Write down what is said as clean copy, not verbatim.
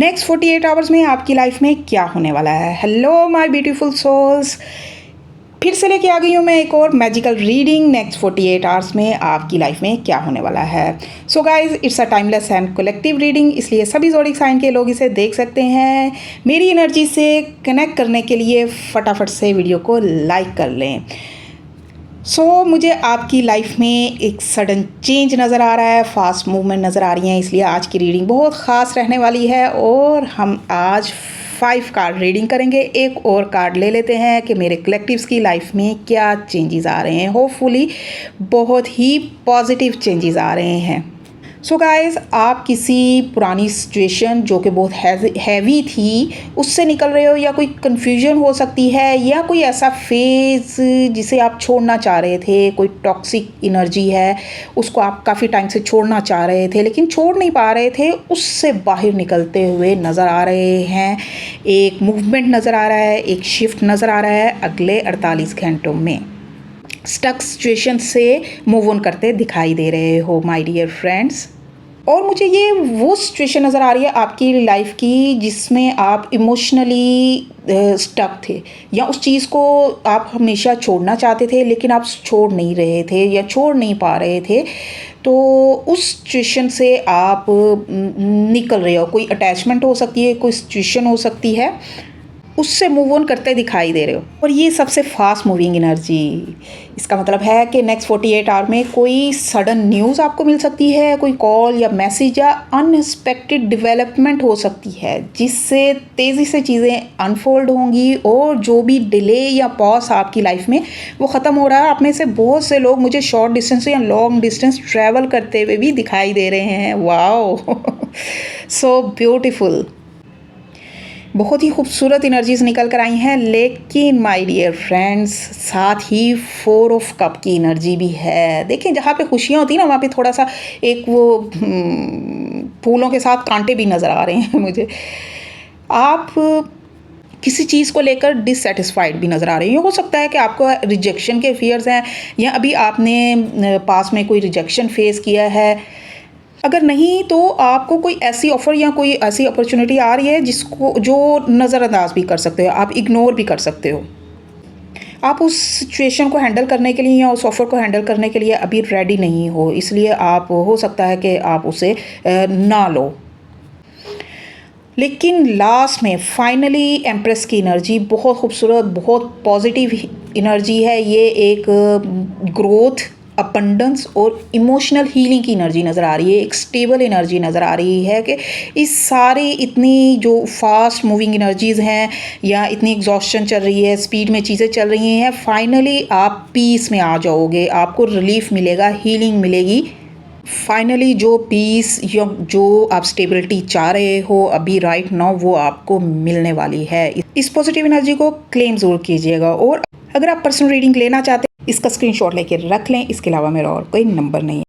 Next 48 hours में आपकी life में क्या होने वाला है। हेलो माय ब्यूटीफुल सोल्स, फिर से लेके आ गई हूँ मैं एक और मैजिकल रीडिंग। नेक्स्ट 48 आवर्स में आपकी लाइफ में क्या होने वाला है। So guys, it's a timeless and collective reading, इसलिए सभी ज़ोडिक साइन के लोग इसे देख सकते हैं। मेरी एनर्जी से कनेक्ट करने के लिए फटाफट से वीडियो को लाइक कर लें। मुझे आपकी लाइफ में एक सडन चेंज नज़र आ रहा है, फास्ट मूवमेंट नज़र आ रही है, इसलिए आज की रीडिंग बहुत ख़ास रहने वाली है। और हम आज 5 कार्ड रीडिंग करेंगे। एक और कार्ड ले लेते हैं कि मेरे कलेक्टिव्स की लाइफ में क्या चेंजेस आ रहे हैं। होपफुली बहुत ही पॉजिटिव चेंजेस आ रहे हैं। सो गाइज़, आप किसी पुरानी सिचुएशन जो कि बहुत हैवी थी उससे निकल रहे हो, या कोई कन्फ्यूजन हो सकती है, या कोई ऐसा फेज़ जिसे आप छोड़ना चाह रहे थे। कोई टॉक्सिक एनर्जी है, उसको आप काफ़ी टाइम से छोड़ना चाह रहे थे लेकिन छोड़ नहीं पा रहे थे, उससे बाहर निकलते हुए नज़र आ रहे हैं। एक मूवमेंट नज़र आ रहा है, एक शिफ्ट नज़र आ रहा है अगले 48 घंटों में। स्टक सिचुएशन से मूव ऑन करते दिखाई दे रहे हो माय डियर फ्रेंड्स। और मुझे ये वो सिचुएशन नज़र आ रही है आपकी लाइफ की जिसमें आप इमोशनली स्टक थे, या उस चीज़ को आप हमेशा छोड़ना चाहते थे लेकिन आप छोड़ नहीं रहे थे या छोड़ नहीं पा रहे थे। तो उस सिचुएशन से आप निकल रहे हो। कोई अटैचमेंट हो सकती है, कोई सिचुएशन हो सकती है, उससे मूव ऑन करते दिखाई दे रहे हो। और ये सबसे फास्ट मूविंग एनर्जी, इसका मतलब है कि नेक्स्ट 48 आवर में कोई सडन न्यूज़ आपको मिल सकती है, कोई कॉल या मैसेज या अनएक्सपेक्टेड डेवलपमेंट हो सकती है जिससे तेज़ी से चीज़ें अनफोल्ड होंगी। और जो भी डिले या पॉज आपकी लाइफ में वो ख़त्म हो रहा है। आप में से बहुत से लोग मुझे शॉर्ट डिस्टेंस या लॉन्ग डिस्टेंस ट्रैवल करते हुए भी दिखाई दे रहे हैं। Wow, so beautiful. बहुत ही खूबसूरत एनर्जीज निकल कर आई हैं। लेकिन माय डियर फ्रेंड्स, साथ ही 4 ऑफ कप की एनर्जी भी है। देखें, जहाँ पे खुशियाँ होती हैं ना, वहाँ पे थोड़ा सा एक वो फूलों के साथ कांटे भी नज़र आ रहे हैं मुझे। आप किसी चीज़ को लेकर डिससेटिस्फाइड भी नज़र आ रही है। हो सकता है कि आपको रिजेक्शन के फियर्स हैं, या अभी आपने पास में कोई रिजेक्शन फेस किया है। अगर नहीं तो आपको कोई ऐसी ऑफ़र या कोई ऐसी अपॉर्चुनिटी आ रही है जिसको जो नज़रअंदाज भी कर सकते हो, आप इग्नोर भी कर सकते हो। आप उस सिचुएशन को हैंडल करने के लिए या उस ऑफ़र को हैंडल करने के लिए अभी रेडी नहीं हो, इसलिए आप हो सकता है कि आप उसे ना लो। लेकिन लास्ट में फाइनली एम्प्रेस की एनर्जी बहुत खूबसूरत, बहुत पॉजिटिव एनर्जी है। ये एक ग्रोथ, अबंडेंस और इमोशनल हीलिंग की एनर्जी नज़र आ रही है। एक स्टेबल एनर्जी नज़र आ रही है कि इस सारी इतनी जो फास्ट मूविंग एनर्जीज़ हैं, या इतनी एग्जॉस्शन चल रही है, स्पीड में चीज़ें चल रही हैं, फाइनली आप पीस में आ जाओगे। आपको रिलीफ मिलेगा, हीलिंग मिलेगी। फाइनली जो पीस या जो आप स्टेबिलिटी चाह रहे हो अभी राइट नाउ, वो आपको मिलने वाली है। इस पॉजिटिव एनर्जी को क्लेम ज़रूर कीजिएगा। और अगर आप पर्सनल रीडिंग लेना चाहते हैं, इसका स्क्रीनशॉट लेके रख लें। इसके अलावा मेरा और कोई नंबर नहीं है।